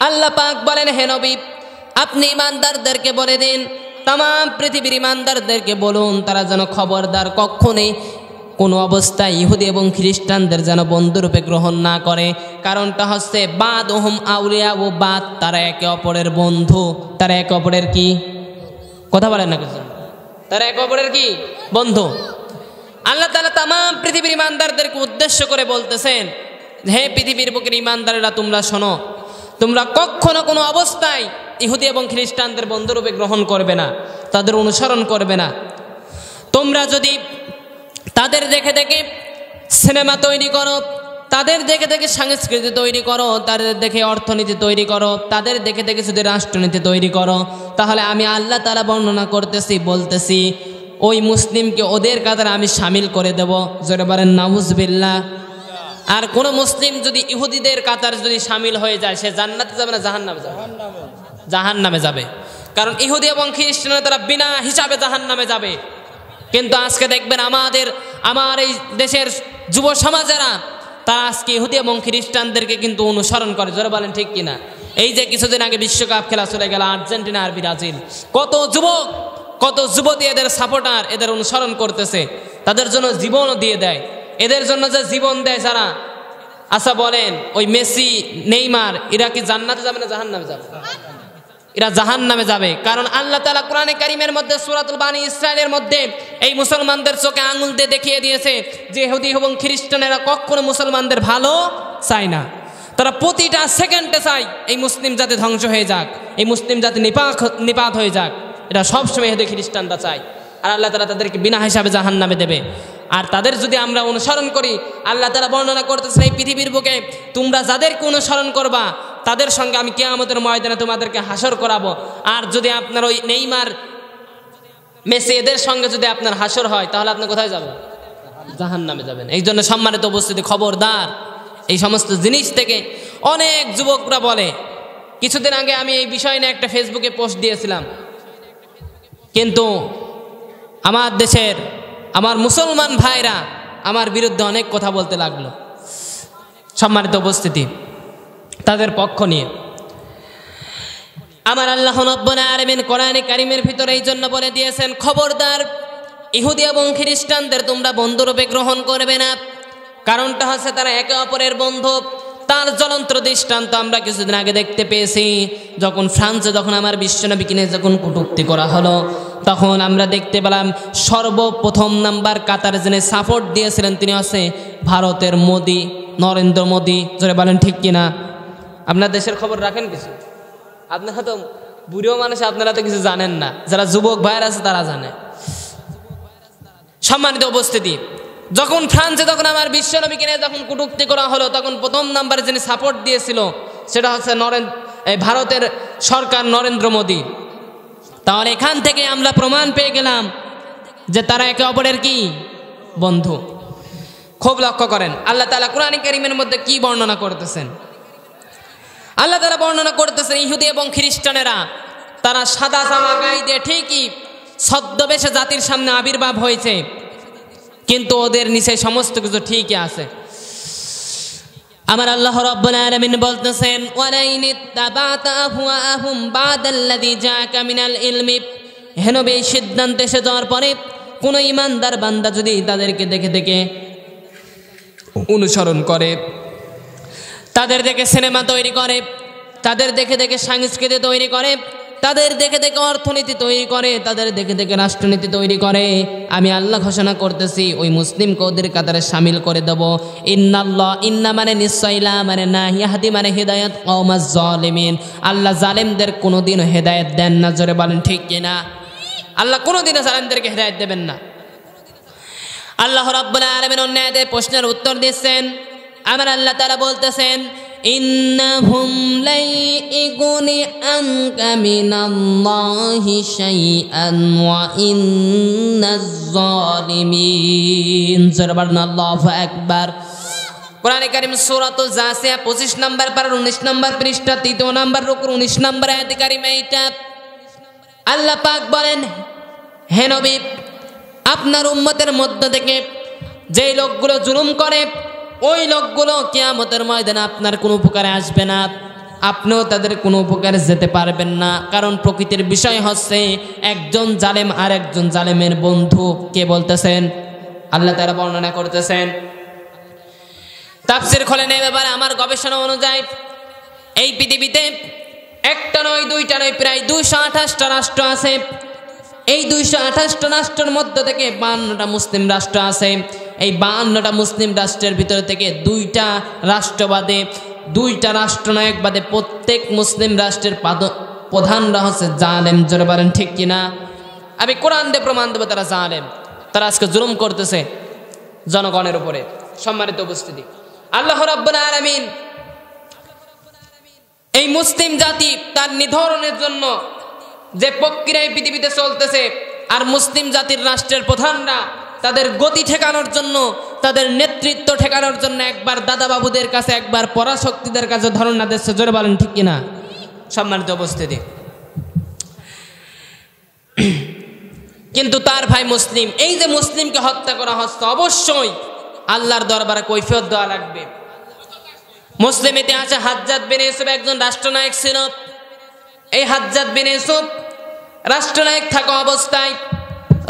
আল্লাহ পাক বলেন, হে নবী আপনি ইমানদারদেরকে বলে দিন, তাম পৃথিবীর ইমানদারদেরকে বলুন তারা যেন খবরদার কখনোই কোনো অবস্থায় ইহুদি এবং খ্রিস্টানদের যেন বন্ধুরূপে গ্রহণ না করে। কারণটা হচ্ছে বাদ ওহম আউলিয়া ও বাদ, তারা একে অপরের বন্ধু। তারা একে অপরের কি কথা বলেন না কিছু, তারা একে অপরের কি বন্ধু। আল্লাহ তাআলা তাম পৃথিবীর ইমানদারদেরকে উদ্দেশ্য করে বলতেছেন, হে পৃথিবীর বুকের ইমানদারেরা তোমরা শোনো, তোমরা কখনো কোনো অবস্থায় ইহুদি এবং খ্রিস্টানদের বন্ধুরূপে গ্রহণ করবে না, তাদের অনুসরণ করবে না। তোমরা যদি তাদের দেখে দেখে সিনেমা তৈরি করো, তাদের দেখে দেখে সংস্কৃতি তৈরি করো, তাদের দেখে অর্থনীতি তৈরি করো, তাদের দেখে দেখে যদি রাষ্ট্রনীতি তৈরি করো, তাহলে আমি আল্লাহ তাআলা বর্ণনা করতেছি, বলতেছি ওই মুসলিমকে ওদের কাতারে আমি শামিল করে দেব। জোরে বলেন নাউজুবিল্লাহ। আর কোন মুসলিম যদি ইহুদিদের কাতার যদি শামিল হয়ে যায়, সে জান্নাতে যাবে না জাহান্নামে যাবে? জাহান্নামে যাবে। কারণ ইহুদি এবং খ্রিস্টানরা তারা বিনা হিসাবে জাহান্নামে যাবে। কিন্তু আজকে দেখবেন আমার এই দেশের যুব সমাজেরা তারা আজকে ইহুদি এবং খ্রিস্টানদেরকে কিন্তু অনুসরণ করে। জোরে বলেন ঠিক কিনা? এই যে কিছুদিন আগে বিশ্বকাপ খেলা চলে গেল আর্জেন্টিনা আর ব্রাজিল, কত যুবক কত যুবতী এদের সাপোর্টার, এদের অনুসরণ করতেছে, তাদের জন্য জীবনও দিয়ে দেয়। এদের জন্য যে জীবন দেয় যারা, আচ্ছা বলেন ওই মেসি নেইমার এরা কি জান্নাতে যাবে না জাহান্নামে যাবে? এরা জাহান্নামে যাবে। কারণ আল্লাহ তাআলা কোরআনে কারীমের মধ্যে সূরাতুল বানী ইসরাঈলের মধ্যে এই মুসলমানদের চোখে আঙুল দিয়ে দেখিয়ে দিয়েছে যে ইহুদি এবং খ্রিস্টানেরা কখনো মুসলমানদের ভালো চায় না। তারা প্রতিটা সেকেন্ডে চায় এই মুসলিম জাতি ধ্বংস হয়ে যাক, এই মুসলিম জাতি নিপাত হয়ে যাক। এটা সবসময় ইহুদি খ্রিস্টানরা চায়। আর আল্লাহ তাআলা তাদেরকে বিনা হিসাবে জাহান্নামে দেবে। আর তাদের যদি আমরা অনুসরণ করি, আল্লাহ তাআলা বর্ণনা করতেছেন এই পৃথিবীর বুকে তোমরা যাদেরকে অনুসরণ করবা তাদের সঙ্গে আমি কিয়ামতের ময়দানে তোমাদেরকে হাসর করাবো। আর যদি আপনার ওই নেইমার মেসি এদের সঙ্গে যদি আপনার হাসর হয়, তাহলে আপনি কোথায় যাবেন? জাহান্নামে যাবেন। এই জন্য সম্মানিত উপস্থিতি, খবরদার এই সমস্ত জিনিস থেকে। অনেক যুবকরা বলে, কিছুদিন আগে আমি এই বিষয় নিয়ে একটা ফেসবুকে পোস্ট দিয়েছিলাম, কিন্তু আমার দেশের আমার মুসলমান ভাইরা আমার বিরুদ্ধে অনেক কথা বলতে লাগলো। সম্মানিত উপস্থিতি, তাদের পক্ষ নিয়ে আমার আল্লাহ রাব্বুল আলামিন কোরআনে কারীমের ভিতরে এই জন্য বলে দিয়েছেন, খবরদার ইহুদি এবং খ্রিস্টানদের তোমরা বন্ধুরূপে গ্রহণ করবে না। কারণটা হচ্ছে তারা একে অপরের বন্ধু। তার জ্বলন্ত দৃষ্টান্ত আমরা কিছুদিন আগে দেখতে পেয়েছি, যখন ফ্রান্সে যখন আমার বিশ্বনবীকে নিয়ে যখন কটূক্তি করা হলো, তখন আমরা দেখতে পেলাম সর্বপ্রথম নাম্বার কাতার যিনি সাপোর্ট দিয়েছিলেন তিনি হচ্ছে ভারতের মোদি, নরেন্দ্র মোদি। জোরে বলেন ঠিক কিনা? আপনার দেশের খবর রাখেন কিছু? আপনারা তো বুড়ো মানুষ, আপনারা তো কিছু জানেন না, যারা যুবক ভাইয়ের আছে তারা জানে। সম্মানিত উপস্থিতি, যখন ফ্রান্সে তখন আমার বিশ্বনবীকে নিয়ে যখন কটূক্তি করা হলো, তখন প্রথম নাম্বারে যিনি সাপোর্ট দিয়েছিল সেটা হচ্ছে ভারতের সরকার, নরেন্দ্র মোদি। তাহলে এখান থেকে আমরা প্রমাণ পেয়ে গেলাম যে তারা একে অপরের কি বন্ধু। খুব লক্ষ্য করেন আল্লাহ তাআলা কোরআন কারীমের মধ্যে কি বর্ণনা করতেছেন। আল্লাহ তাআলা বর্ণনা করতেছেন ইহুদি এবং খ্রিস্টানেরা তারা সাদা জামা গায়ে দিয়ে ঠিকই ছদ্মবেশে জাতির সামনে আবির্ভাব হয়েছে, কিন্তু ওদের নিচে সমস্ত কিছু ঠিকই আছে। আমার আল্লাহ রাব্বুল আলামিন বলতেছেন, ওয়ালাইন ইত্তাবাতা আহওয়াহুম বাদাল্লাযী জাআকা মিনাল ইলমি। হে নবী, সিদ্ধান্ত এসে যাওয়ার পরে কোন ঈমানদার বান্দা যদি তাদেরকে দেখে দেখে অনুসরণ করে, তাদের দেখে সিনেমা তৈরি করে, তাদের দেখে দেখে সংস্কৃতি তৈরি করে, তাদের দেখে দেখে অর্থনীতি তৈরি করে, তাদের দেখে দেখে রাষ্ট্রনীতি তৈরি করে, আমি আল্লাহ ঘোষণা করতেছি ওই মুসলিমকে ওদের কাতারে শামিল করে দেব। ইন্নাল্লাহ, ইন্না মানে নিশ্চয়, লা মানে না, ইয়াহদি মানে হিদায়াত কওমাজ জালিমিন। আল্লাহ জালেমদের কোনোদিনও হেদায়েত দেন না। জোরে বলেন ঠিক কিনা? আল্লাহ কোনোদিনও জালেমদেরকে হেদায়েত দেবেন না। আল্লাহ রাব্বুল আলামিন অন্য আয়াতে প্রশ্নের উত্তর দিচ্ছেন। আমার আল্লাহ তাআলা বলতেছেন, ইন্নাহুম লাই ইগুনি আনকা মিনাল্লাহি শাইআন ওয়া ইন্নাজ জালিমিন। জোরে বলেন আল্লাহু আকবার। কোরআনে কারীম সূরাতুল জাসিয়া 25 নম্বর পারা 19 নম্বর পৃষ্ঠা 3 নম্বর রুকুর 19 নম্বর আয়াতে কারীমে এইটা আল্লাহ পাক বলেন, হে নবী, আপনার উম্মতের মধ্য থেকে যেই লোকগুলো জুলুম করে ওই লোকগুলো কিয়ামতের ময়দানে আপনার কোনো উপকারে আসবে না। আপনিও তাদের কোনো উপকারে যেতে পারবেন না। কারণ প্রকৃতির বিষয় হচ্ছে একজন জালেম আর একজন জালেমের বন্ধু। কে বলতেছেন? আল্লাহ তাআলা বর্ণনা করতেছেন। তাফসীর খোলেন এই ব্যাপারে। আমার গবেষণা অনুযায়ী এই পৃথিবীতে একটা নয় দুইটা নয় প্রায় 228টা রাষ্ট্র আছে। এই 228টা রাষ্ট্রের মধ্য থেকে 52টা মুসলিম রাষ্ট্র আছে। এই 52টা মুসলিম রাষ্ট্রের ভিতর থেকে 2টা রাষ্ট্রবাদে, 2টা রাষ্ট্রনায়ক বাদে প্রত্যেক মুসলিম রাষ্ট্রের প্রধানরা হচ্ছে জালেম। জোরে বলেন ঠিক কিনা? আমি কোরআন দিয়ে প্রমাণ দেবো তারা জালেম। তারা আজকে জুলুম করতেছে জনগণের উপরে। সম্মানিত উপস্থিতি, আল্লাহ রাব্বুল আলামিন এই মুসলিম জাতি তার নিধনের জন্য যে প্রক্রিয়ায় পৃথিবীতে চলতেছে, আর মুসলিম জাতির রাষ্ট্রের প্রধানরা তাদের গতি ঠেকানোর জন্য, তাদের নেতৃত্ব ঠেকানোর জন্য একবার দাদা বাবুদের কাছে, একবার পরাশক্তিদের কাছে ধর্ণা দিচ্ছে। জোরে বলেন ঠিক কিনা? সম্মানিত উপস্থিতি, কিন্তু তার ভাই মুসলিম, এই যে মুসলিমকে হত্যা করা হচ্ছে, অবশ্যই আল্লাহর দরবারে কৈফিয়ত দেওয়া লাগবে। মুসলিম ইতিহাসে হাজ্জাজ বিন ইউসুফ একজন রাষ্ট্রনায়ক ছিল। এই হাজ্জাজ বিন ইউসুফ রাষ্ট্রনায়ক থাকা অবস্থায়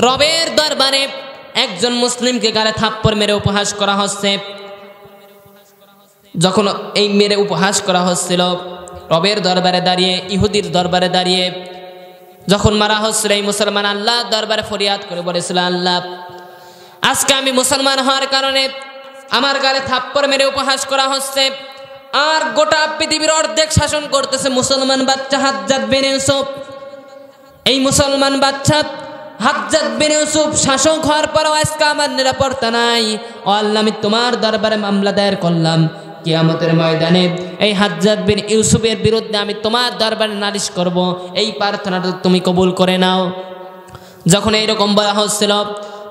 রবের দরবারে একজন মুসলিমকে গালে থাপ্পড় মেরে উপহাস করা হচ্ছে। যখন এই মেরে উপহাস করা হচ্ছিল, রবের দরবারে দাঁড়িয়ে, ইহুদির দরবারে দাঁড়িয়ে যখন মারা হচ্ছিল, এই মুসলমান আল্লাহ দরবারে ফরিয়াদ করে বলেছিল, আল্লাহ, আজকে আমি মুসলমান হওয়ার কারণে আমার গালে থাপ্পড় মেরে উপহাস করা হচ্ছে, আর গোটা পৃথিবীর অর্ধেক শাসন করতেছে মুসলমান বাচ্চা হাজ্জাজ বিন ইউসুফ। এই মুসলমান বাচ্চা হাজ্জাজ বিন ইউসুফ শাসক হওয়ার পরও আজকে আমার নিরাপত্তা নাই। ও আল্লাহ, আমি তোমার দরবারে মামলা দায়ের করলাম। কিয়ামতের ময়দানে এই হাজ্জাজ বিন ইউসুফের বিরুদ্ধে আমি তোমার দরবারে নালিশ করব। এই প্রার্থনাটা তুমি কবুল করে নাও। যখন এইরকম বলা হচ্ছিল,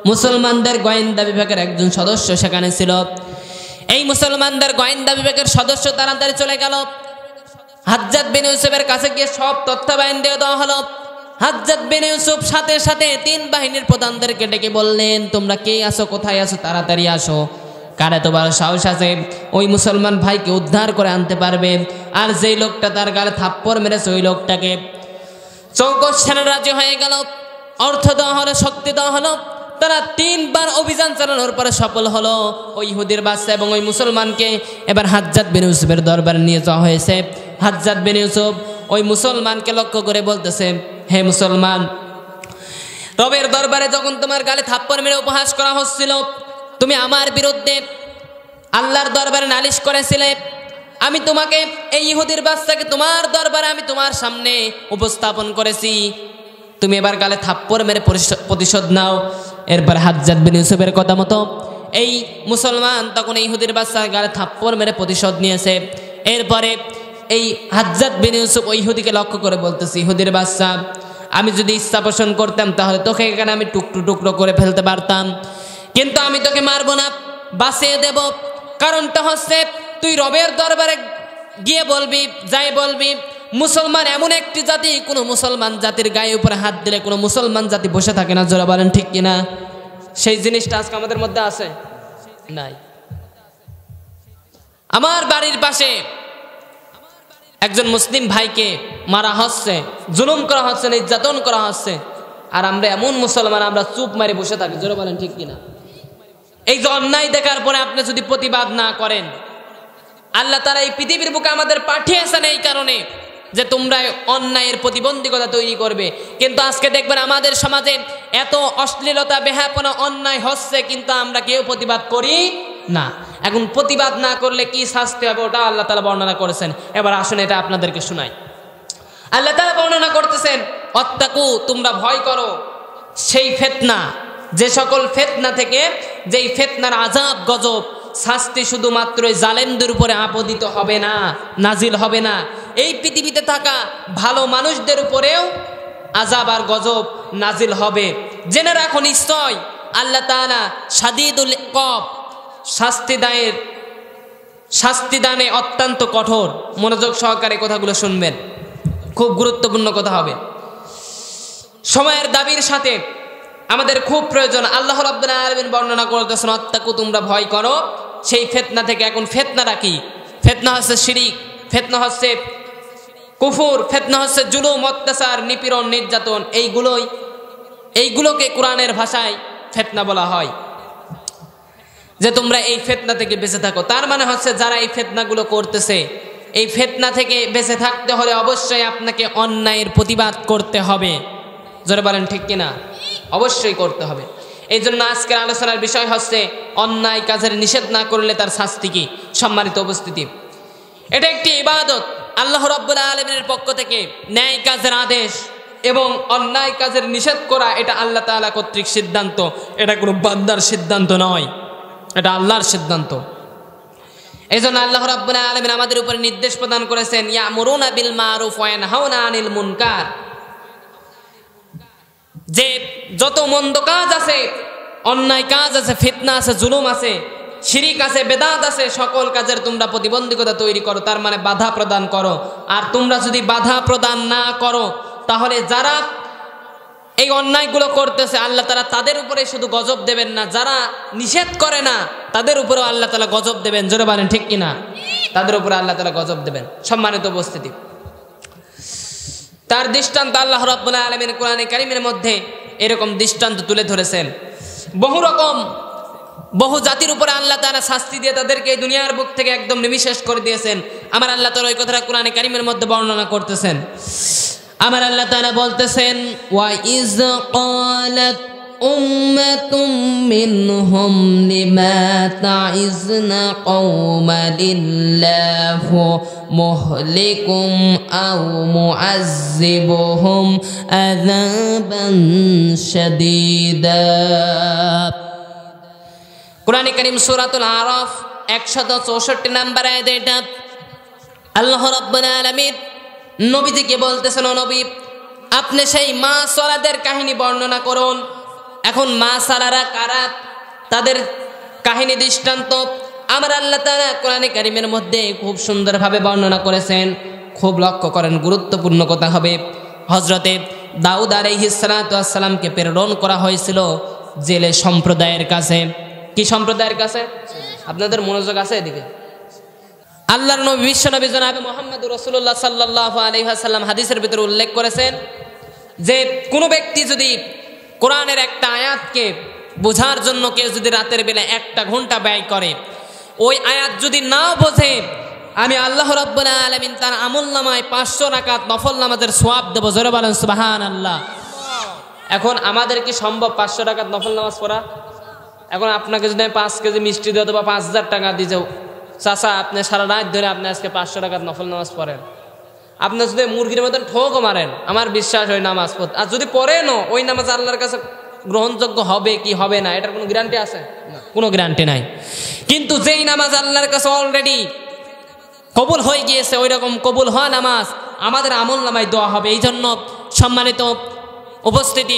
মুসলমানদের গোয়েন্দা বিভাগের একজন সদস্য সেখানে ছিল। এই মুসলমানদের গোয়েন্দা বিভাগের সদস্য তাড়াতাড়ি চলে গেল। হাজ্জাজ বিন ইউসুফের কাছে গিয়ে সব তথ্যাবয়ন দিয়ে দেওয়া হলো। হাজ্জাজ বিন ইউসুফ সাথে সাথে 3 বাহিনীর প্রধানদেরকে ডেকে বললেন, তোমরা কে আসো, কোথায় আসো, তাড়াতাড়ি আসো। কার এত বড় সাহস আছে ওই মুসলমান ভাইকে উদ্ধার করে আনতে পারবে? আর যেই লোকটা তার গালে থাপ্পড় মেরেছে, ওই লোকটাকে। চৌকস সেনা রাজি হয়ে গেল, অর্থ দেওয়া হলো, শক্তি দেওয়া হলো। তারা 3 বার অভিযান চালানোর পরে সফল হলো। ওই ইহুদির বাচ্চা এবং ওই মুসলমানকে এবার হাজ্জাজ বিন ইউসুফের দরবারে নিয়ে যাওয়া হয়েছে। হাজ্জাজ বিন ইউসুফ ওই মুসলমানকে লক্ষ্য করে বলতেছে, হে মুসলমান, রবের দরবারে যখন তোমার গালে থাপ্পড় মেরে উপহাস করা হচ্ছিল, তুমি আমার বিরুদ্ধে আল্লাহর দরবারে নালিশ করেছিলে। আমি তোমাকে, এই ইহুদির বাচ্চাকে তোমার দরবারে আমি তোমার সামনে উপস্থাপন করেছি। তুমি এবার গালে থাপ্পড় মেরে প্রতিশোধ নাও। এরপর হাজ্জাজ বিন ইউসুফের কথা মতো এই মুসলমান তখন এই ইহুদির বাচ্চার গালে থাপ্পড় মেরে প্রতিশোধ নিয়েছে। এরপরে এই হাজ্জাজ বিন ইউসুফ ওই ইহুদিকে লক্ষ্য করে বলতেছে, ইহুদির বাচ্চা, আমি যদি ইচ্ছা পোষণ করতাম তাহলে তোকে এখানে আমি টুকরো টুকরো করে ফেলতে পারতাম, কিন্তু আমি তোকে মারবো না, বাঁচিয়ে দেব। কারণটা হচ্ছে, তুই রবের দরবারে গিয়ে বলবি, যাই বলবি, মুসলমান এমন একটি জাতি, কোনো মুসলমান জাতির গায়ে উপরে হাত দিলে কোনো মুসলমান জাতি বসে থাকে না। জোরে বলেন ঠিক কিনা? সেই জিনিসটা আজকে আমাদের মধ্যে আছে নাই। আমার বাড়ির পাশে একজন মুসলিম ভাইকে মারা হচ্ছে, জুলুম করা হচ্ছে, নির্যাতন করা হচ্ছে, আর আমরা এমন মুসলমান, আমরা চুপ মারি বসে থাকি। জোরে বলেন ঠিক কিনা? এই যে অন্যায় দেখার পরে আপনি যদি প্রতিবাদ না করেন, আল্লাহ তাআলা এই পৃথিবীর বুকে আমাদের পাঠিয়েছেন এই কারণে যে তোমরা অন্যায়ের প্রতিবন্ধকতা তৈরি করবে। কিন্তু আজকে দেখবেন আমাদের সমাজে এত অশ্লীলতা, বেহায়াপনা, অন্যায় হচ্ছে, কিন্তু আমরা কেউ প্রতিবাদ করি না। এখন প্রতিবাদ না করলে কি শাস্তি হবে, ওটা আল্লাহ তাআলা বর্ণনা করেছেন। এবার আসুন এটা আপনাদেরকে শোনাই। আল্লাহ তাআলা বর্ণনা করতেছেন, অত্তাকু, তোমরা ভয় করো সেই ফিতনা, যে সকল ফিতনা থেকে, যেই ফিতনার আযাব, গজব, শাস্তি শুধুমাত্র জালেমদের উপরে আপতিত হবে না, নাজিল হবে না, এই পৃথিবীতে থাকা ভালো মানুষদের উপরেও আযাব আর গজব নাজিল হবে। জেনে রাখো, নিশ্চয় আল্লাহ তাআলা শাদীদুল ইকাব, শাস্তি দানে অত্যন্ত কঠোর। মনোযোগ সহকারে কথাগুলো শুনবেন, খুব গুরুত্বপূর্ণ কথা হবে। সময়ের দাবির সাথে আমাদের খুব প্রয়োজন। আল্লাহ রাব্বুল আলামিন বর্ণনা করতেছেন, অত্তাকু, তোমরা ভয় করো সেই ফিতনা থেকে। এখন ফিতনাটা কি? ফিতনা হচ্ছে শিরিক, ফিতনা হচ্ছে কুফর, ফিতনা হচ্ছে জুলুম, অত্যাচার, নিপীড়ন, নির্যাতন। এইগুলোকে কোরআনের ভাষায় ফিতনা বলা হয়, যে তোমরা এই ফিতনা থেকে বেঁচে থাকো। তার মানে হচ্ছে যারা এই ফিতনাগুলো করতেছে, এই ফিতনা থেকে বেঁচে থাকতে হলে অবশ্যই আপনাকে অন্যায়ের প্রতিবাদ করতে হবে। জোরে বলেন ঠিক কিনা? অবশ্যই করতে হবে। এই জন্য আজকের আলোচনার বিষয় হচ্ছে অন্যায় কাজের নিষেধ না করলে তার শাস্তি কি। সম্মানিত উপস্থিতি, এটা একটি ইবাদত। আল্লাহ রাব্বুল আলামিনের পক্ষ থেকে ন্যায় কাজের আদেশ এবং অন্যায় কাজের নিষেধ করা, এটা আল্লাহ তাআলা কর্তৃক সিদ্ধান্ত। এটা কোনো বান্দার সিদ্ধান্ত নয়, এটা আল্লাহর সিদ্ধান্ত। এই জন্য আল্লাহ রাব্বুল আলামিন আমাদের উপরে নির্দেশ প্রদান করেছেন, ইয়ামুরুনা বিল মারুফ ওয়া ইয়ানহাউনা আনিল মুনকার, যে যত মন্দ কাজ আছে, অন্যায় কাজ আছে, ফিতনা আছে, জুলুম আছে, শিরিক আছে, বেদাত আছে, সকল কাজের তোমরা প্রতিবন্ধকতা তৈরি করো। তার মানে বাধা প্রদান করো। আর তোমরা যদি বাধা প্রদান না করো, তাহলে যারা এই অন্যায়গুলো করতেছে আল্লাহ তাআলা তাদের উপরে শুধু গজব দেবেন না, যারা নিষেধ করে না তাদের উপরেও আল্লাহ তাআলা গজব দেবেন। জোরে বলেন ঠিক কিনা? তাদের উপরে আল্লাহ তাআলা গজব দেবেন। সম্মানিত উপস্থিতি, তার দৃষ্টান্ত আল্লাহ রাব্বুল আলামিন কোরআনে কারীমের মধ্যে এরকম দৃষ্টান্ত তুলে ধরেছেন। বহু জাতির উপরে আল্লাহ তাআলা শাস্তি দিয়ে তাদেরকে এই দুনিয়ার বুক থেকে একদম নিঃশেষ করে দিয়েছেন। আমার আল্লাহ তাআলা ওই কথাটা কোরআনে কারীমের মধ্যে বর্ণনা করতেছেন। আমার আল্লাহ তাআলা বলতেছেন, ওয়া ইজ ক্বালাত উম্মাতুম মিনহুম লিমা তাইজনা কওমালিল্লাহু মুহলিকুম আও মুআযযিবুহুম আযাবান শাদীদা। কোরআনে কারীম সূরাতুল আরাফ 164 নম্বর আয়াতে এটা আল্লাহ রাব্বুল আলামিন নবীজিকে বলতেছেন, ও নবী, আপনি সেই মা সালাদের কাহিনী বর্ণনা করুন। এখন মা সালারা কারা, তাদের কাহিনী দৃষ্টান্ত আমার আল্লাহ তাআলা কোরআনে কারীমের মধ্যে খুব সুন্দরভাবে বর্ণনা করেছেন। খুব লক্ষ্য করেন, গুরুত্বপূর্ণ কথা হবে। হযরতে দাউদ আলাইহিস সালাতু ওয়াস সালামকে প্রেরণ করা হয়েছিল জেলে সম্প্রদায়ের কাছে। কি সম্প্রদায়ের কাছে? আপনাদের মনোযোগ আছে এদিকে? আল্লাহর নবী বিশ্বনবী জনাবে মুহাম্মদুর রাসূলুল্লাহ সাল্লাল্লাহু আলাইহি ওয়াসাল্লাম হাদিসের ভিতরে উল্লেখ করেছেন যে কোনো ব্যক্তি যদি কোরআনের একটা আয়াতকে বোঝার জন্য কেউ যদি রাতের বেলা 1 ঘন্টা ব্যয় করে, ওই আয়াত যদি না বোঝে, আমি আল্লাহ রাব্বুল আলামিন তার আমলনামায় 500 রাকাত নফল নামাজের সওয়াব দেব। জোরে বলেন সুবহানাল্লাহ। এখন আমাদের কি সম্ভব 500 রাকাত নফল নামাজ পড়া? এখন আপনাকে যদি আমি 5 কেজি মিষ্টি দিয়ে দেবো, 5000 টাকা দিয়ে যাও, চাচা আপনি সারা রাত ধরে আপনি আজকে 500 টাকার নফল নামাজ পড়েন, আপনি যদি মুরগির মতন ঠোকও মারেন, আমার বিশ্বাস ওই নামাজ পড়তে, আর যদি পড়েনও ওই নামাজ আল্লাহর কাছে গ্রহণযোগ্য হবে কি হবে না, এটার কোনো গ্যারান্টি আছে? কোনো গ্যারান্টি নাই। কিন্তু যেই নামাজ আল্লাহর কাছে অলরেডি কবুল হয়ে গিয়েছে, ওই রকম কবুল হওয়া নামাজ আমাদের আমল নামায় দেওয়া হবে। এই জন্য সম্মানিত উপস্থিতি,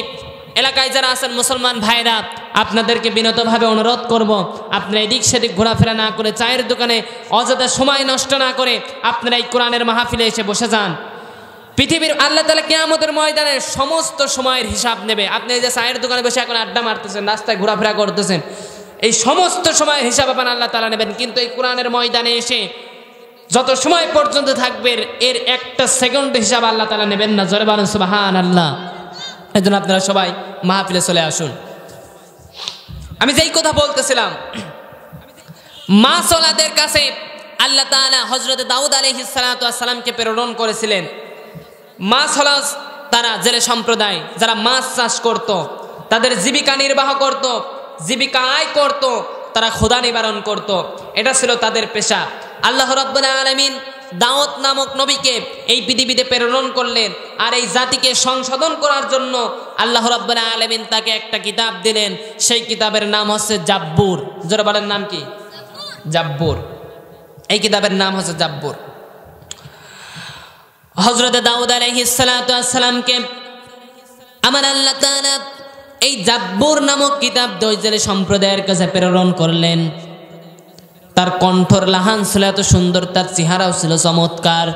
এলাকায় যারা আছেন মুসলমান ভাইরা, আপনাদেরকে বিনতভাবে অনুরোধ করব, আপনারা এদিক সেদিক ঘোরাফেরা না করে, চায়ের দোকানে অযথা সময় নষ্ট না করে আপনারা এই কোরআনের মাহফিলে এসে বসে যান। পৃথিবীর আল্লাহ তাআলা কিয়ামতের ময়দানে সমস্ত সময়ের হিসাব নেবে। আপনি এই যে চায়ের দোকানে বসে এখন আড্ডা মারতেছেন, রাস্তায় ঘোরাফেরা করতেছেন, এই সমস্ত সময়ের হিসাব আপনার আল্লাহ তাআলা নেবেন। কিন্তু এই কোরআনের ময়দানে এসে যত সময় পর্যন্ত থাকবেন, এর একটা সেকেন্ড হিসাব আল্লাহ তাআলা নেবেন না। জোরে বলেন সুবহানাল্লাহ। এই জন্য আপনারা সবাই মাহফিলে চলে আসুন। আমি যেই কথা বলতেছিলাম, মা সালাদের কাছে আল্লাহ তাআলা হযরত দাউদ আলাইহিস সালাতু ওয়াস সালামকে প্রেরণ করেছিলেন। মা সালাস, তারা জেলে সম্প্রদায়, যারা মাছ চাষ করত, তাদের জীবিকা নির্বাহ করত, জীবিকা আয় করত, তারা ক্ষুধা নিবারণ করত, এটা ছিল তাদের পেশা। আল্লাহ রাব্বুল আলামিন দাউদ নামক নবীকে এই পৃথিবীতে প্রেরণ করলেন, আর এই জাতিকে সংশোধন করার জন্য আল্লাহ রাব্বুল আলামিন তাকে একটা কিতাব দিলেন। সেই কিতাবের নাম হচ্ছে জাব্বুর। যারা বলেন নাম কি? জাব্বুর। এই কিতাবের নাম হচ্ছে জাব্বুর। হযরত দাউদ আলাইহিস সালাতু ওয়াস সালামকে আমার আল্লাহ তাআলা এই জাব্বুর নামক কিতাব দৈজেলে সম্প্রদায়ের কাছে প্রেরণ করলেন। তার কণ্ঠর লাহান ছিল এত সুন্দর, তার চেহারাও ছিল চমৎকার।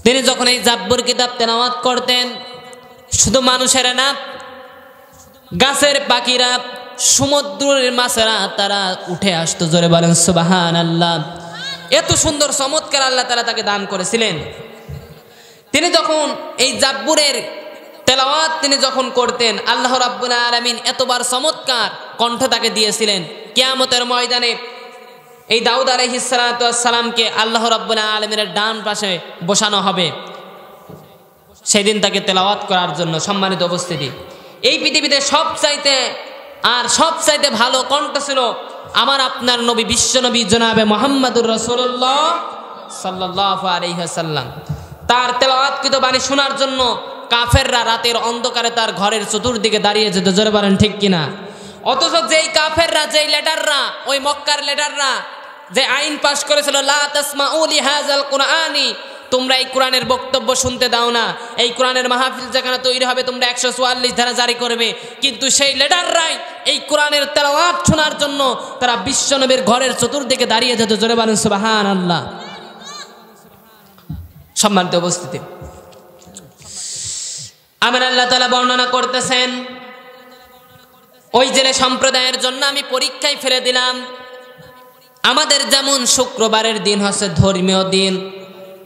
তিনি যখন এই জাব্বুর কিতাব তেলাওয়াত করতেন, শুধু মানুষেরা না, গাছের পাখিরা, সমুদ্রের মাছেরা তারা উঠে আসতো। জোরে বলেন সুবহানাল্লাহ। এত সুন্দর চমৎকার আল্লাহ তাআলা তাকে দান করেছিলেন। তিনি যখন এই জাব্বুরের তেলাওয়াত তিনি যখন করতেন, আল্লাহ রাব্বুল আলামিন এতবার চমৎকার কণ্ঠ তাকে দিয়েছিলেন, কিয়ামতের ময়দানে এই দাউদ আলাইহিস সালাতু ওয়াস সালামকে আল্লাহ রাব্বুল আলামিনের ডান পাশে বসানো হবে সেদিন তাকে তেলাওয়াত করার জন্য। সম্মানিত উপস্থিতি, এই পৃথিবীতে সবচাইতে ভালো কণ্ঠ ছিল আমার আপনার নবী, বিশ্বনবী জনাবে মুহাম্মদুর রাসূলুল্লাহ সাল্লাল্লাহু আলাইহি ওয়াসাল্লাম। তার তেলাওয়াতকৃত বাণী শোনার জন্য কাফেররা রাতের অন্ধকারে তার ঘরের চতুর্দিকে দাঁড়িয়ে যেত, জোরে বলেন ঠিক কিনা। অথচ যেই কাফেররা, যেই লিডাররা, ওই মক্কার লিডাররা যে আইন পাশ করেছিল, লা তাসমাউ লিহাযাল কুরআনি, তোমরা এই কোরআনের বক্তব্য শুনতে দাও না, এই কোরআনের মাহফিল যেখানে তৈরি হবে তোমরা 144 ধারা জারি করবে, কিন্তু সেই লিডাররাই এই কোরআনের তেলাওয়াত শোনার জন্য তারা বিশ্বনবীর ঘরের চতুর্দিকে দাঁড়িয়ে যেত, জোরে বলেন সুবহানাল্লাহ। সম্মানিত উপস্থিতি, আমার আল্লাহ তাআলা বর্ণনা করতেছেন, ওই জেলে সম্প্রদায়ের জন্য আমি পরীক্ষায় ফেলে দিলাম। আমাদের যেমন শুক্রবারের দিন হচ্ছে ধর্মীয় দিন,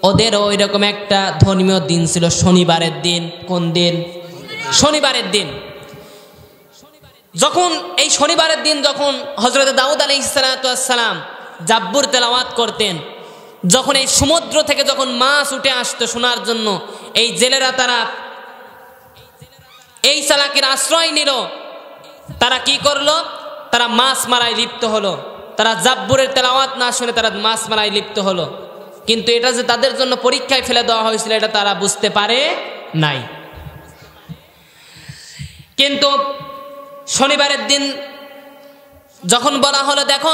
ওদেরও ওই রকম একটা ধর্মীয় দিন ছিল শনিবারের দিন। কোন দিন? শনিবারের দিন। যখন এই শনিবারের দিন যখন হযরত দাউদ আলাইহিস সালাতু ওয়াস সালাম জাব্বুর তেলাওয়াত করতেন, যখন এই সমুদ্র থেকে যখন মাছ উঠে আসতো শোনার জন্য, এই জেলেরা তারা এই চালাকির আশ্রয় নিল। তারা কি করলো? তারা মাছ মারায় লিপ্ত হলো। তারা জাব্বুরের তেলাওয়াত না শুনে তারা মাছ মারায় লিপ্ত হলো। কিন্তু এটা যে তাদের জন্য পরীক্ষায় ফেলে দেওয়া হয়েছিল এটা তারা বুঝতে পারে নাই। কিন্তু শনিবারের দিন যখন বলা হলো, দেখো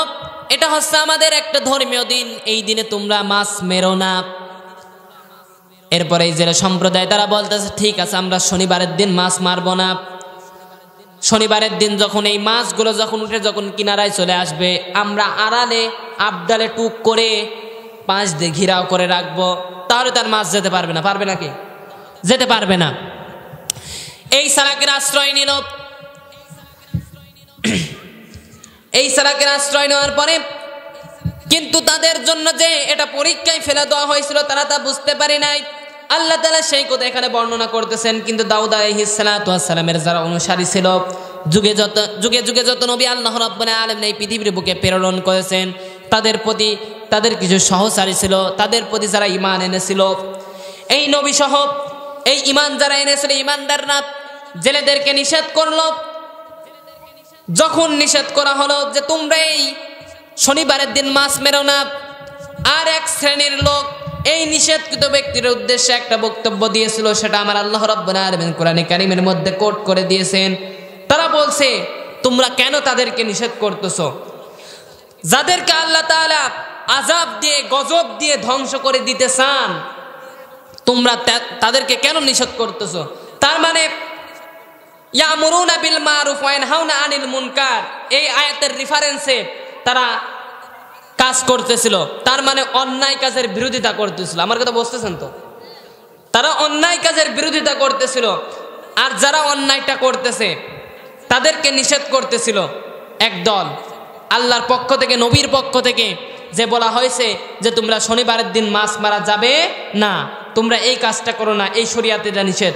এটা হচ্ছে আমাদের একটা ধর্মীয় দিন, এই দিনে তোমরা মাছ মেরো না। এরপরে এই যে সম্প্রদায় তারা বলতেছে, ঠিক আছে আমরা শনিবারের দিন মাছ মারবো না। শনিবারের দিন যখন এই মাছগুলো যখন উঠে যখন কিনারায় চলে আসবে, আমরা আড়ালে আবডালে টুক করে পাঁচ দিয়ে ঘিরাও করে রাখবো, তাহলে তার মাছ যেতে পারবে না। পারবে নাকি? যেতে পারবে না। এই সালাকের আশ্রয় নিল। এই সালাকের আশ্রয় নেওয়ার পরে কিন্তু তাদের জন্য যে এটা পরীক্ষায় ফেলে দেওয়া হয়েছিল তারা তা বুঝতে পারে নাই। আল্লাহ তাআলা সেই কথা এখানে বর্ণনা করতেছেন। কিন্তু দাউদ আলাইহিস সালাতু ওয়াস সালামের যারা অনুসারী ছিল, যুগে যুগে যত নবী আল্লাহ রাব্বুল আলামিন এই পৃথিবীর বুকে প্রেরণ করেছেন, তাদের প্রতি তাদের কিছু সহচারী ছিল, তাদের প্রতি যারা ঈমান এনেছিল, এই নবী সহ এই ঈমান যারা এনেছিল, ঈমানদাররা জেলেদেরকে নিষেধ করলো। যখন নিষেধ করা হলো যে তোমরা এই শনিবারের দিন মাছ মেরো না, আর এক শ্রেণীর লোক এই নিষেধকৃত ব্যক্তির উদ্দেশ্যে একটা বক্তব্য দিয়েছিল, সেটা আমার আল্লাহ রাব্বুল আলামিন কোরআনে কারীমের মধ্যে কোট করে দিয়েছেন। তারা বলছে, তোমরা কেন তাদেরকে নিষেধ করতেছো? যাদেরকে আল্লাহ তাআলা আযাব দিয়ে গজব দিয়ে ধ্বংস করে দিতে চান, তোমরা তাদেরকে কেন নিষেধ করতেছো? তার মানে ইয়ামুরুনা বিল মারুফ ওয়া ইয়ানহাউনা আনিল মুনকার, এই আয়াতের রেফারেন্সে তারা কাজ করতেছিল। তার মানে অন্যায় কাজের বিরোধিতা করতেছিল। আমার কথা বুঝতেছেন তো? তারা অন্যায় কাজের বিরোধিতা করতেছিল, আর যারা অন্যায়টা করতেছে তাদেরকে নিষেধ করতেছিল একদল। আল্লাহর পক্ষ থেকে, নবীর পক্ষ থেকে যে বলা হয়েছে যে তোমরা শনিবারের দিন মাছ মারা যাবে না, তোমরা এই কাজটা করো না, এই শরীয়তে এটা নিষেধ।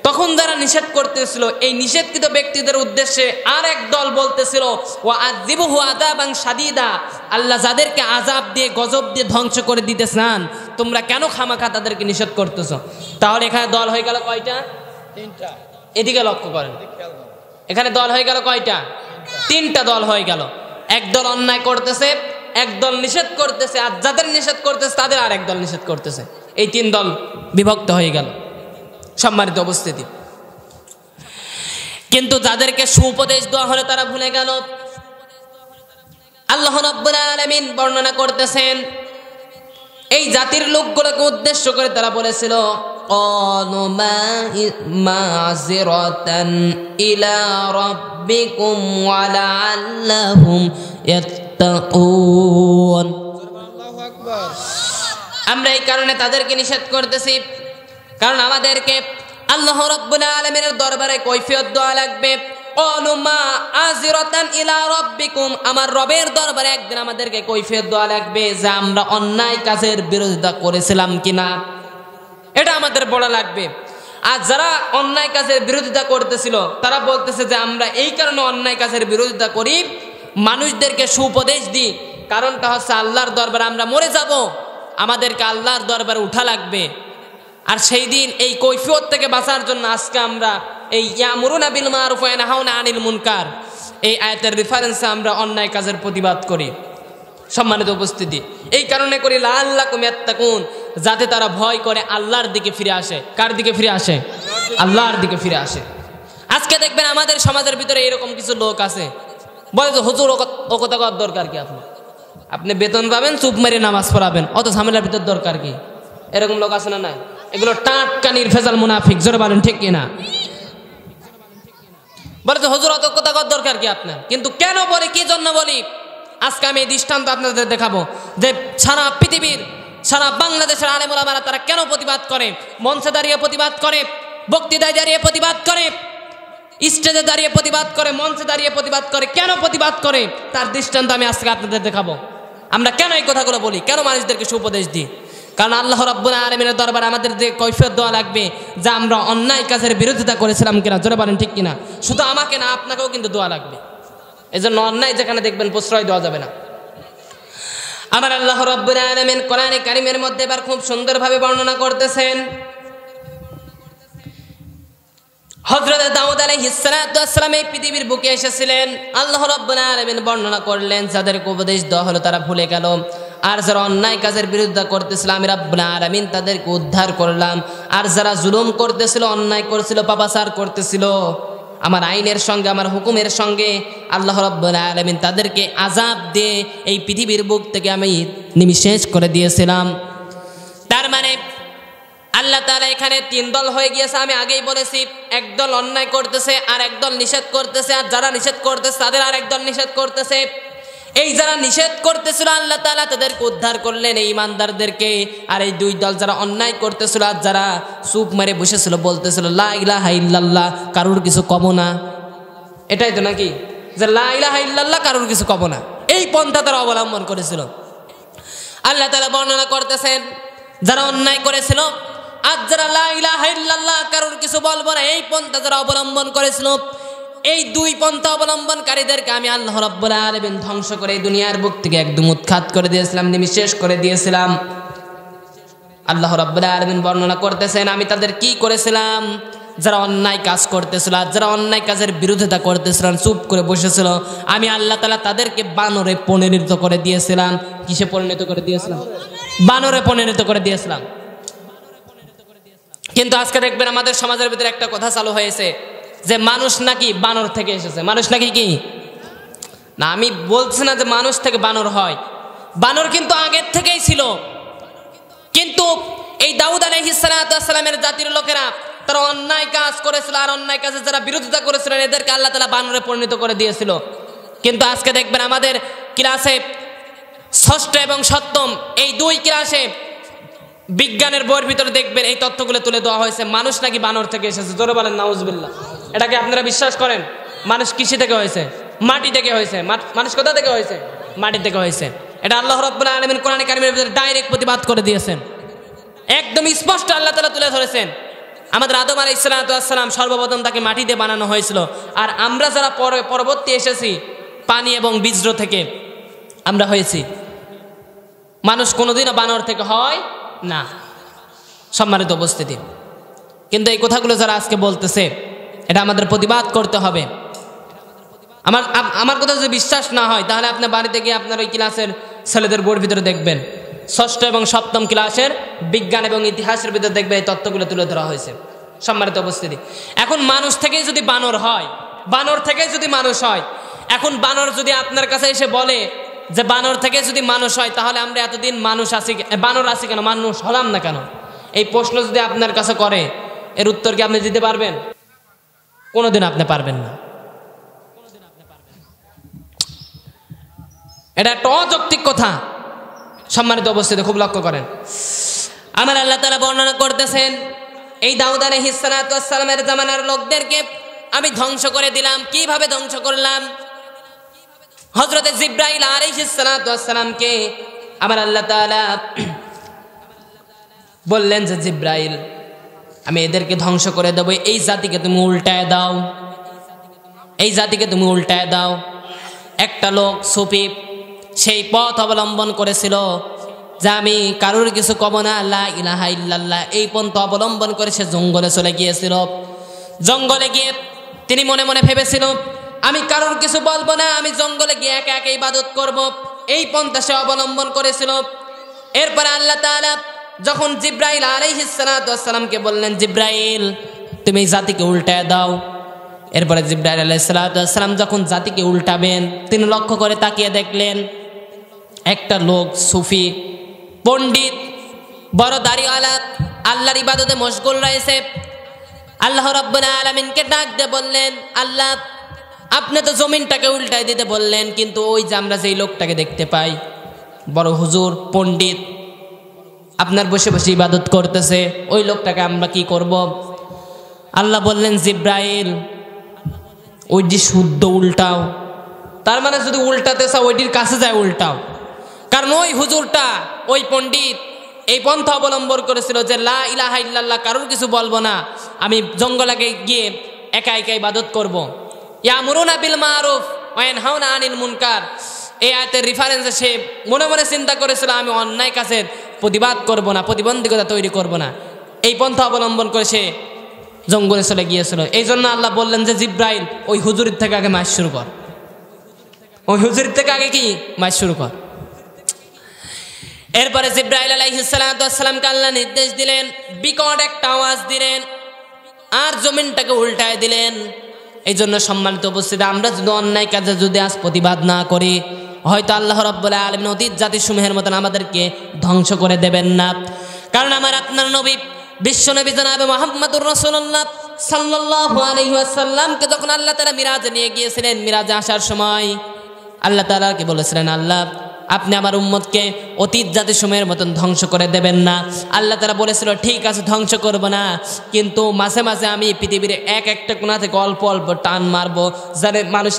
তখন যারা নিষেধ করতেছিল এই নিষেধকৃত ব্যক্তিদের উদ্দেশ্যে আর এক দল বলতেছিল, ওয়া আযিবহু আযাবান শাদীদা, আল্লাহ যাদেরকে আযাব দিয়ে গজব দিয়ে ধ্বংস করে দিতে চান, তোমরা কেন খামাখা তাদেরকে নিষেধ করতেছো? তাহলে এখানে দল হয়ে গেল কয়টা? তিনটা। এদিকে লক্ষ্য করেন, এখানে দল হয়ে গেল কয়টা? তিনটা দল হয়ে গেল। এক দল অন্যায় করতেছে, এক দল নিষেধ করতেছে, আর যাদের নিষেধ করতেছে তাদের আর এক দল নিষেধ করতেছে। এই তিন দল বিভক্ত হয়ে গেল। সম্মানিত উপস্থিতি, কিন্তু যাদেরকে সুপদেশ দেওয়া হলো তারা ভুলে গেল। আল্লাহ রাব্বুল আলামিন বর্ণনা করতেছেন, এই জাতির লোকগুলোকে উদ্দেশ্য করে তারা বলেছিল, ক্বালু মা'যিরাতান ইলা রাব্বিকুম ওয়া লা'আল্লাহুম ইয়াত্তাকুন। আল্লাহু আকবার। আমরা এই কারণে তাদেরকে নিষেধ করতেছি, কারণ আমাদেরকে আল্লাহ রাব্বুল আলামিনের দরবারে কৈফিয়ত দেওয়া লাগবে। ক্বালু মা'যিরাতান ইলা রাব্বিকুম, আমার রবের দরবারে একদিন আমাদেরকে কৈফিয়ত দেওয়া লাগবে যে আমরা অন্যায় কাজের বিরোধিতা করেছিলাম কিনা। এটা আমাদের বলা লাগবে। আর যারা অন্যায় কাজের বিরোধিতা করতেছিল তারা বলতেছে যে আমরা এই কারণে অন্যায় কাজের বিরোধিতা করি, মানুষদেরকে সুপদেশ দিই, কারণটা হচ্ছে আল্লাহর দরবারে আমরা মরে যাব, আমাদেরকে আল্লাহর দরবারে উঠা লাগবে। আর সেই দিন এই কৈফিয়ত থেকে বাঁচার জন্য আজকে আমরা এই ইয়ামুরুনা বিল মারুফ ওয়া ইয়ানহাউনা আনিল মুনকার এই আয়াতের রেফারেন্সে আমরা অন্যায় কাজের প্রতিবাদ করি। সম্মানিত উপস্থিতি, এই কারণে করি লাআল্লাকুম ইয়াত্তাকুন, যাতে তারা ভয় করে আল্লাহর দিকে ফিরে আসে। কার দিকে ফিরে আসে? আল্লাহর দিকে ফিরে আসে। আজকে দেখবেন আমাদের সমাজের ভিতরে এরকম কিছু লোক আছে, বলে যে হুজুর ও কথা করার দরকার কি, আপনি বেতন পাবেন, চুপ মেরে নামাজ পড়াবেন, অত ঝামেলার ভিতর দরকার কি? এরকম লোক আছে না নাই? এগুলো টাটকা নির্ভেজাল মুনাফিক, জোরে বলেন ঠিক কিনা? বলে যে হুজুর অত কথা করার দরকার কি আপনার, কিন্তু কেন বলি, কি জন্য বলি, আজকে আমি এই দৃষ্টান্ত আপনাদের দেখাবো যে সারা পৃথিবীর, সারা বাংলাদেশের আলেম ওলামারা তারা কেন প্রতিবাদ করে, মঞ্চে দাঁড়িয়ে প্রতিবাদ করে, বক্তৃতায় দাঁড়িয়ে প্রতিবাদ করে, স্টেজে দাঁড়িয়ে প্রতিবাদ করে, মঞ্চে দাঁড়িয়ে প্রতিবাদ করে, কেন প্রতিবাদ করে তার দৃষ্টান্ত আমি আজকে আপনাদের দেখাবো। আমরা কেন এই কথাগুলো বলি, কেন মানুষদেরকে সুপদেশ দিই? কারণ আল্লাহ রাব্বুল আলামিনের দরবারে আমাদের যে কৈফিয়ত দেওয়া লাগবে যে আমরা অন্যায় কাজের বিরোধিতা করেছিলাম কিনা, জোরে বলেন ঠিক কিনা? শুধু আমাকে না, আপনাকেও কিন্তু দোয়া লাগবে। এই জন্য অন্যায় যেখানে দেখবেন প্রশ্রয় দেওয়া যাবে না। আমার আল্লাহ রাব্বুল আলামিন কোরআনে কারীমের মধ্যে এবার খুব সুন্দরভাবে বর্ণনা করতেছেন। হযরত দাউদ আলাইহিস সালাতু ওয়াস সালাম এই পৃথিবীর বুকে এসেছিলেন। আল্লাহ রাব্বুল আলামিন বর্ণনা করলেন যাদেরকে উপদেশ দেওয়া হলো তারা ভুলে গেল, আর যারা অন্যায় কাজের বিরোধিতা করতেছিল আমি রাব্বুল আলামিন তাদেরকে উদ্ধার করলাম। আর যারা জুলুম করতেছিল, অন্যায় করছিল, পাপাচার করতেছিল, আমার আইনের সঙ্গে, আমার হুকুমের সঙ্গে আল্লাহ রাব্বুল আলামিন তাদেরকে আযাব দিয়ে এই পৃথিবীর বুক থেকে আমি নিঃশেষ করে দিয়েছিলাম। তার মানে আল্লাহ তাআলা এখানে তিন দল হয়ে গিয়েছে। আমি আগেই বলেছি, একদল অন্যায় করতেছে আর একদল নিষেধ করতেছে, আর যারা নিষেধ করতেছে তাদের আর একদল নিষেধ করতেছে। এই যারা নিষেধ করতেছিল আল্লাহ তাআলা তাদেরকে উদ্ধার করলেন, এই ইমানদারদেরকে। আর এই দুই দল যারা অন্যায় করতেছিল আর যারা চুপ মেরে বসেছিল, বলতেছিল লা ইলাহা ইল্লাল্লাহ, কারোর কিছু কব না। এটাই তো নাকি, যে লা ইলাহা ইল্লাল্লাহ, কারোর কিছু কব না, এই পন্থা তারা অবলম্বন করেছিল। আল্লাহ তাআলা বর্ণনা করতেছেন যারা অন্যায় করেছিল আর যারা লা ইলাহা ইল্লাল্লাহ, কারোর কিছু বলবো না, এই পন্থা যারা অবলম্বন করেছিল, এই দুই পন্থা অবলম্বনকারীদেরকে আমি আল্লাহ রাব্বুল আলামিন ধ্বংস করে এই দুনিয়ার বুক থেকে একদম উৎখাত করে দিয়েছিলাম, নিঃশেষ করে দিয়েছিলাম। আল্লাহ রাব্বুল আলামিন বর্ণনা করতেছেন আমি তাদের কি করেছিলাম। যারা অন্যায় কাজ করতেছিল আর যারা অন্যায় কাজের বিরোধিতা করতেছিল, চুপ করে বসেছিল, আমি আল্লাহ তাআলা তাদেরকে বানরে পরিণত করে দিয়েছিলাম। কিসে পরিণত করে দিয়েছিলাম? বানরে পরিণত করে দিয়েছিলাম। কিন্তু আজকে দেখবেন আমাদের সমাজের ভিতরে একটা কথা চালু হয়েছে যে মানুষ নাকি বানর থেকে এসেছে। মানুষ নাকি কি না, আমি বলছি না যে মানুষ থেকে বানর হয়, বানর কিন্তু আগের থেকেই ছিল। কিন্তু এই দাউদ আলাইহিস সালাতু ওয়াস সালামের জাতির লোকেরা তারা অন্যায় কাজ করেছিল, আর অন্যায় কাজে যারা বিরোধিতা করেছিলেন এদেরকে আল্লাহ তাআলা বানরে পরিণত করে দিয়েছিল। কিন্তু আজকে দেখবেন আমাদের ক্লাসে ষষ্ঠ এবং সপ্তম এই দুই ক্লাসে বিজ্ঞানের বইয়ের ভিতরে দেখবেন এই তথ্যগুলো তুলে দেওয়া হয়েছে, মানুষ নাকি বানর থেকে এসেছে। জোরে বলেন নাউজুবিল্লাহ। এটাকে আপনারা বিশ্বাস করেন? মানুষ কৃষি থেকে হয়েছে, মাটি থেকে হয়েছে। মানুষ কোথা থেকে হয়েছে? মাটি থেকে হয়েছে। এটা আল্লাহ রাব্বুল আলামিন কোরআনে কারীমের ভিতরে ডাইরেক্ট প্রতিবাদ করে দিয়েছেন, একদম স্পষ্ট আল্লাহ তাআলা তুলে ধরেছেন। আমাদের আদম আলাইহিস সালাতু ওয়াস সালাম সর্বপ্রথম তাকে মাটি দিয়ে বানানো হয়েছিল, আর আমরা যারা পরবর্তী এসেছি পানি এবং বীজ্র থেকে আমরা হয়েছি। মানুষ কোনোদিনও বানর থেকে হয় না। সম্মানিত উপস্থিতি, কিন্তু এই কথাগুলো যারা আজকে বলতেছে এটা আমাদের প্রতিবাদ করতে হবে। আমার কথা যদি বিশ্বাস না হয় তাহলে আপনি বাড়িতে গিয়ে আপনার ওই ক্লাসের ছেলেদের বোর্ড ভিতরে দেখবেন, ষষ্ঠ এবং সপ্তম ক্লাসের বিজ্ঞান এবং ইতিহাসের ভিতরে দেখবেন এই তত্ত্বগুলো তুলে ধরা হয়েছে। সম্মানিত উপস্থিতি, এখন মানুষ থেকেই যদি বানর হয়, বানর থেকেই যদি মানুষ হয়, এখন বানর যদি আপনার কাছে এসে বলে যে বানর থেকে যদি মানুষ হয় তাহলে আমরা এতদিন মানুষ আছি, বানর আছি কেন, মানুষ হলাম না কেন? এই প্রশ্ন যদি আপনার কাছে করে, এর উত্তর কি আপনি দিতে পারবেন? কোনোদিন আপনি পারবেন না। এটা একটা অযৌক্তিক কথা। সম্মানিত উপস্থিতি, খুব লক্ষ্য করেন। আমার আল্লাহ তাআলা বর্ণনা করতেছেন এই দাউদ আলাইহিস সালাতু ওয়াস সালামের জামানার লোকদেরকে আমি ধ্বংস করে দিলাম। কিভাবে ধ্বংস করলাম? হযরত জিবরাইল আলাইহিস সালাতু ওয়াস সালামকে আমার আল্লাহ তাআলা বললেন যে জিবরাইল আমি এদেরকে ধ্বংস করে দেবো, এই জাতিকে তুমি উল্টায় দাও, এই জাতিকে তুমি উল্টায় দাও। একটা লোক সুফি সেই পথ অবলম্বন করেছিল যে আমি কারোর কিছু কব না, লা ইলাহা ইল্লাল্লাহ, এই পন্থ অবলম্বন করে সে জঙ্গলে চলে গিয়েছিল। জঙ্গলে গিয়ে তিনি মনে মনে ভেবেছিল আমি কারোর কিছু বলবো না, আমি জঙ্গলে গিয়ে একা একা ইবাদত করব, এই পন্থা সে অবলম্বন করেছিল। এরপরে আল্লাহ তাআলা যখন জিব্রাইল আলাইহিস সালাতু ওয়াস সালামকে বললেন, জিব্রাইল তুমি এই জাতিকে উল্টায় দাও। এরপরে জিব্রাইল আলাইহিস সালাতু ওয়াস সালাম যখন জাতিকে উল্টাবেন, তিনি লক্ষ্য করে তাকিয়ে দেখলেন একটা লোক সুফি পণ্ডিত বড় দাড়িওয়ালা আল্লাহর ইবাদতে মশগুল রয়েছে। আল্লাহ রাব্বুল আলামিনকে ডাক দিয়ে বললেন, আল্লাহ আপনি তো জমিনটাকে উল্টায় দিতে বললেন, কিন্তু ওই যে আমরা যেই লোকটাকে দেখতে পাই বড় হুজুর পণ্ডিত আপনার বসে বসে ইবাদত করতেছে, ওই লোকটাকে আমরা কি করব? আল্লাহ বললেন, জিব্রাইল ওই যে শুদ্ধ উল্টাও। তার মানে যদি উল্টাতে চাও ওইটির কাছে যায় উল্টাও, কারণ ওই হুজুরটা ওই পণ্ডিত এই পন্থা অবলম্বন করেছিল যে লা ইলাহা ইল্লাল্লাহ, কারোর কিছু বলবো না, আমি জঙ্গলে গিয়ে একা একা ইবাদত করব। ইয়ামুরুনা বিল মারুফ ওয়া ইয়ানহাউনা আনিল মুনকার, এই আয়াতের রেফারেন্সে সে মনে মনে চিন্তা করেছিল আমি অন্যায় কাজের প্রতিবাদ করব না, প্রতিবন্ধকতা তৈরি করব না, এই পন্থা অবলম্বন করে সে জঙ্গলে চলে গিয়েছিল। এই জন্য আল্লাহ বললেন যে জিব্রাইল ওই হুজুরের থেকে আগে মাস শুরু কর, ওই হুজুরের থেকে আগে কি মাস শুরু কর। এরপরে জিব্রাইল আলাইহিস সালাতু ওয়াস সালামকে আল্লাহ নির্দেশ দিলেন, বিকট একটা আওয়াজ দিলেন আর জমিনটাকে উল্টায় দিলেন। এই জন্য সম্মানিত উপস্থিতি, আমরা যদি অন্যায় কাজে যদি আজ প্রতিবাদ না করি, হয়তো আল্লাহ রাব্বুল আলামিন অতীত জাতিসমূহের মতন আমাদেরকে ধ্বংস করে দেবেন না। কারণ আমার আপনার নবী বিশ্ব নবী জনাবে মুহাম্মদুর রাসূলুল্লাহ সাল্লাল্লাহু আলাইহি ওয়াসাল্লামকে যখন আল্লাহ তাআলা মিরাজে নিয়ে গিয়েছিলেন, মিরাজে আসার সময় আল্লাহ তাআলাকে বলেছিলেন, আল্লাহ আপনি আমার উম্মতকে অতীত জাতিসমূহের মতন ধ্বংস করে দেবেন না। আল্লাহ তাআলা বলেছিল ঠিক আছে ধ্বংস করব না, কিন্তু মাঝে মাঝে আমি পৃথিবীর এক একটা কোণা থেকে অল্প অল্প টান মারবো, যাতে মানুষ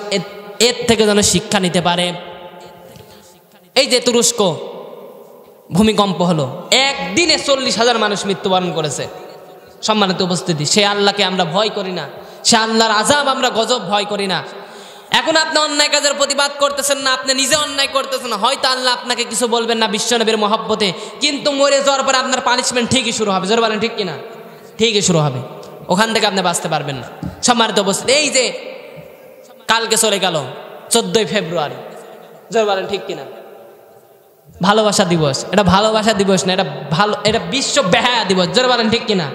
এর থেকে যেন শিক্ষা নিতে পারে। এই যে তুরস্ক ভূমিকম্প হলো, একদিনে 40,000 মানুষ মৃত্যুবরণ করেছে। সম্মানিত উপস্থিতি, সে আল্লাহকে আমরা ভয় করি না, সে আল্লাহর আযাব আমরা গজব ভয় করি না। এখন আপনি অন্যায় কাজের প্রতিবাদ করতেছেন না, আপনি নিজে অন্যায় করতেছেন, হয়তো আল্লাহ আপনাকে কিছু বলবেন না বিশ্বনবীর মহব্বতে, কিন্তু মরে যাওয়ার পরে আপনার পানিশমেন্ট ঠিকই শুরু হবে। জোর বলেন ঠিক কিনা? ঠিকই শুরু হবে, ওখান থেকে আপনি বাঁচতে পারবেন না। সম্মানিত উপস্থিতি, এই যে কালকে চলে গেল 14ই ফেব্রুয়ারি, জোর বলেন ঠিক কিনা? ভালোবাসা দিবস। এটা ভালোবাসা দিবস না, এটা বিশ্ব বেহায়া দিবস। জোর বলেন ঠিক কিনা?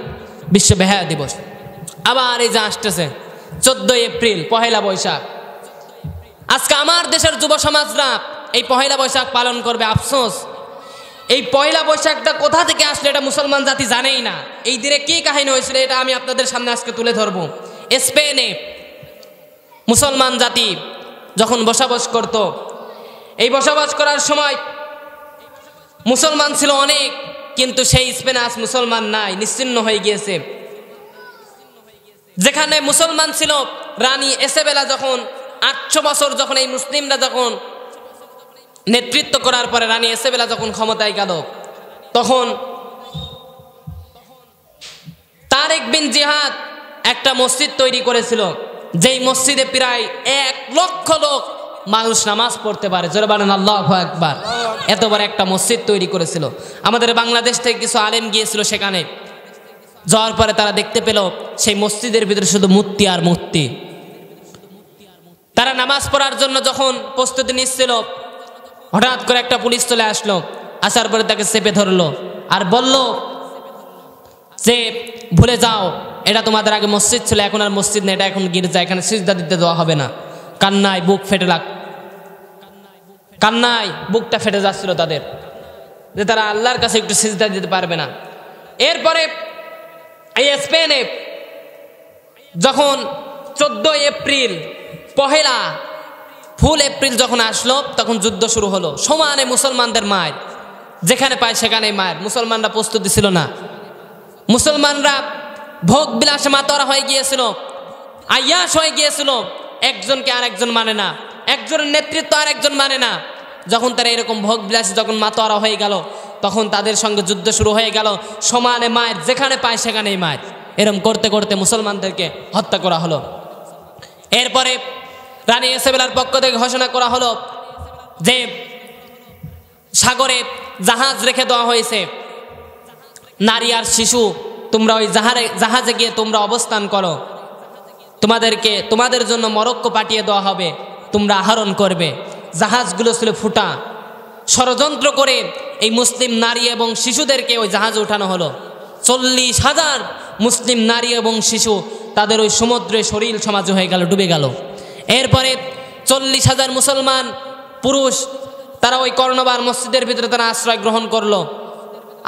বিশ্ব বেহায়া দিবস। আবার এই যে আসতেছে 14ই এপ্রিল, পহেলা বৈশাখ। আজকে আমার দেশের যুব সমাজরা এই পহেলা বৈশাখ পালন করবে। আফসোস, এই পহেলা বৈশাখটা কোথা থেকে আসলে এটা মুসলমান জাতি জানেই না। এই দিনে কি কাহিনী হয়েছিল এটা আমি আপনাদের সামনে আজকে তুলে ধরবো। স্পেনে মুসলমান জাতি যখন বসবাস করত, এই বসবাস করার সময় মুসলমান ছিল অনেক, কিন্তু সেই স্পেনে আজ মুসলমান নাই, নিশ্চিহ্ন হয়ে গিয়েছে। যেখানে মুসলমান ছিল রানী এসেবেলা, যখন 800 বছর যখন এই মুসলিমরা যখন নেতৃত্ব করার পরে রানী এসেবেলা যখন ক্ষমতায় গেল, তখন তারেক বিন জিহাদ একটা মসজিদ তৈরি করেছিল, যেই মসজিদে প্রায় 1 লক্ষ লোক মানুষ নামাজ পড়তে পারে। জোরে বলেন আল্লাহু আকবার। এত বড় একটা মসজিদ তৈরি করেছিল। আমাদের বাংলাদেশ থেকে কিছু আলেম গিয়েছিল সেখানে, যাওয়ার পরে তারা দেখতে পেল সেই মসজিদের ভিতরে শুধু মূর্তি আর মূর্তি। তারা নামাজ পড়ার জন্য যখন প্রস্তুতি নিচ্ছিল, হঠাৎ করে একটা পুলিশ চলে আসলো। আসার পরে তাকে চেপে ধরলো আর বলল যে ভুলে যাও, এটা তোমাদের আগে মসজিদ ছিল, এখন আর মসজিদ নেই, এটা এখন গির্জা, এখানে সিজদা দিতে দেওয়া হবে না। কান্নায় বুকটা ফেটে যাচ্ছিল তাদের, যে তারা আল্লাহর কাছে একটু সিজদা দিতে পারবে না। এরপরে এই স্পেনে যখন 14 এপ্রিল পহেলা ফুল এপ্রিল যখন আসলো, তখন যুদ্ধ শুরু হলো। সমানে মুসলমানদের মায়ের, যেখানে পায় সেখানেই মায়ের। মুসলমানরা প্রস্তুতি ছিল না, মুসলমানরা ভোগ বিলাসে মাতোয়ারা হয়ে গিয়েছিল, আয়াস হয়ে গিয়েছিল। একজনকে আর একজন মানে না, একজনের নেতৃত্ব আর একজন মানে না। যখন তারা এরকম ভোগ বিলাসে যখন মাতোয়ারা হয়ে গেল, তখন তাদের সঙ্গে যুদ্ধ শুরু হয়ে গেল। সমানে মায়ের, যেখানে পায় সেখানেই মায়ের। এরম করতে করতে মুসলমানদেরকে হত্যা করা হলো। এরপরে রানী ইসাবেলার পক্ষ থেকে ঘোষণা করা হলো যে সাগরে জাহাজ রেখে দেওয়া হয়েছে, নারী আর শিশু তোমরা ওই জাহাজে গিয়ে তোমরা অবস্থান করো, তোমাদের জন্য মরক্কো পাঠিয়ে দেওয়া হবে, তোমরা আহরণ করবে। জাহাজগুলো ছিল ফুটা, ষড়যন্ত্র করে এই মুসলিম নারী এবং শিশুদেরকে ওই জাহাজে উঠানো হলো। 40,000 মুসলিম নারী এবং শিশু তাদের ওই সমুদ্রে শরীর সমাজ হয়ে গেল, ডুবে গেল। এরপরে 40,000 মুসলমান পুরুষ তারা ওই কর্ণবার মসজিদের ভিতরে তারা আশ্রয় গ্রহণ করলো।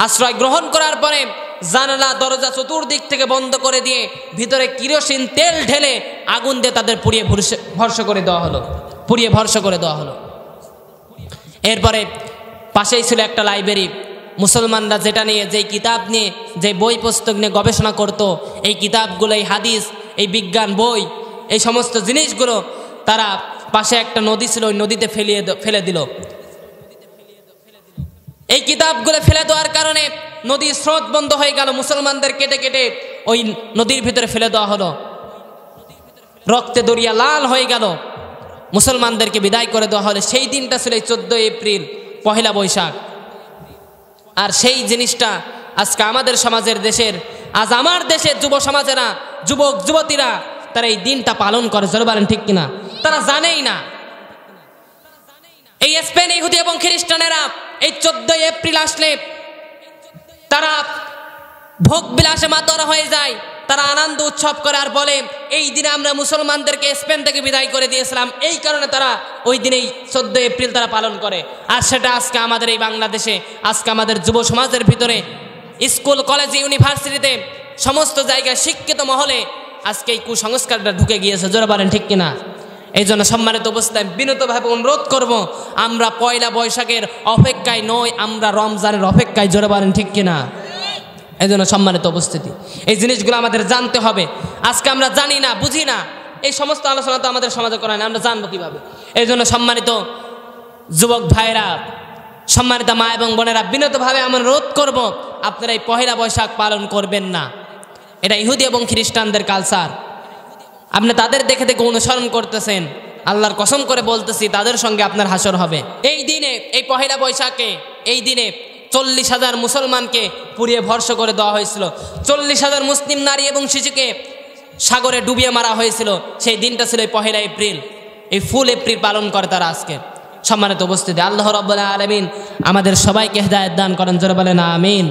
আশ্রয় গ্রহণ করার পরে জানালা দরজা চতুর্দিক থেকে বন্ধ করে দিয়ে ভিতরে কিরোসিন তেল ঢেলে আগুন দিয়ে তাদের পুড়িয়ে ভস্ম করে দেওয়া হলো। এরপরে পাশেই ছিল একটা লাইব্রেরি। মুসলমানরা যেটা নিয়ে, যেই কিতাব নিয়ে, যে বই পুস্তক নিয়ে গবেষণা করত, এই কিতাবগুলো, এই হাদিস, এই বিজ্ঞান বই, এই সমস্ত জিনিসগুলো তারা পাশে একটা নদী ছিল, ওই নদীতে ফেলে দিল। এই কিতাবগুলো ফেলে দেওয়ার কারণে নদীর স্রোত বন্ধ হয়ে গেল, মুসলমানদের কেটে কেটে ওই নদীর ভিতরে ফেলে দেওয়া হলো। রক্তে দরিয়া লাল হয়ে গেল, মুসলমানদেরকে বিদায় করে দেওয়া হলো। সেই দিনটা ছিল 14 এপ্রিল, পহেলা বৈশাখ। আর সেই জিনিসটা আজকে আমাদের সমাজের আজ আমার দেশের যুব সমাজেরা, যুবক যুবতীরা তারা এই দিনটা পালন করে। জোরে বলেন ঠিক কিনা? তারা জানেই না। এই স্পেন ইহুদি এবং খ্রিস্টানেরা এই 14 এপ্রিল আসলে তারা ভোগ বিলাসে মাতোয়ারা হয়ে যায়, তারা আনন্দ উৎসব করে আর বলে এই দিনে আমরা মুসলমানদেরকে স্পেন থেকে বিদায় করে দিয়েছিলাম। এই কারণে তারা ওই দিনেই 14 এপ্রিল তারা পালন করে। আর সেটা আজকে আমাদের এই বাংলাদেশে, আজকে আমাদের যুব সমাজের ভিতরে, স্কুল কলেজে ইউনিভার্সিটিতে, সমস্ত জায়গায় শিক্ষিত মহলে আজকে এই কুসংস্কারটা ঢুকে গিয়েছে। জোরে বলেন ঠিক কিনা? এই জন্য সম্মানিত অবস্থায় বিনীতভাবে অনুরোধ করব, আমরা পয়লা বৈশাখের অপেক্ষায় নয়, আমরা রমজানের অপেক্ষায়। জোরে বলেন ঠিক কিনা? এই জন্য সম্মানিত উপস্থিতি, এই জিনিসগুলো আমাদের জানতে হবে। আজকে আমরা জানি না, বুঝি না, এই সমস্ত আলোচনা তো আমাদের সমাজে করা না, আমরা জানবো কিভাবে? এই জন্য সম্মানিত যুবক ভাইরা, সম্মানিত মা এবং বোনেরা, বিনীতভাবে আমরা অনুরোধ করব, আপনারা এই পহেলা বৈশাখ পালন করবেন না। এটা ইহুদি এবং খ্রিস্টানদের কালচার। আপনি তাদের দেখে দেখে অনুসরণ করতেছেন। আল্লাহর কসম করে বলতেছি, তাদের সঙ্গে আপনার হাসর হবে। এই দিনে, এই পহেলা বৈশাখে, এই দিনে 40,000 মুসলমানকে পুড়িয়ে ভস্ম করে দেওয়া হয়েছিল। 40,000 মুসলিম নারী এবং শিশুকে সাগরে ডুবিয়ে মারা হয়েছিল। সেই দিনটা ছিল এই পহেলা এপ্রিল। এই ফুল এপ্রিল পালন করে তারা আজকে। সম্মানিত উপস্থিতি, আল্লাহ রাব্বুল আলামিন আমাদের সবাইকে হেদায়েত দান করেন। জোরে বলেন আমিন।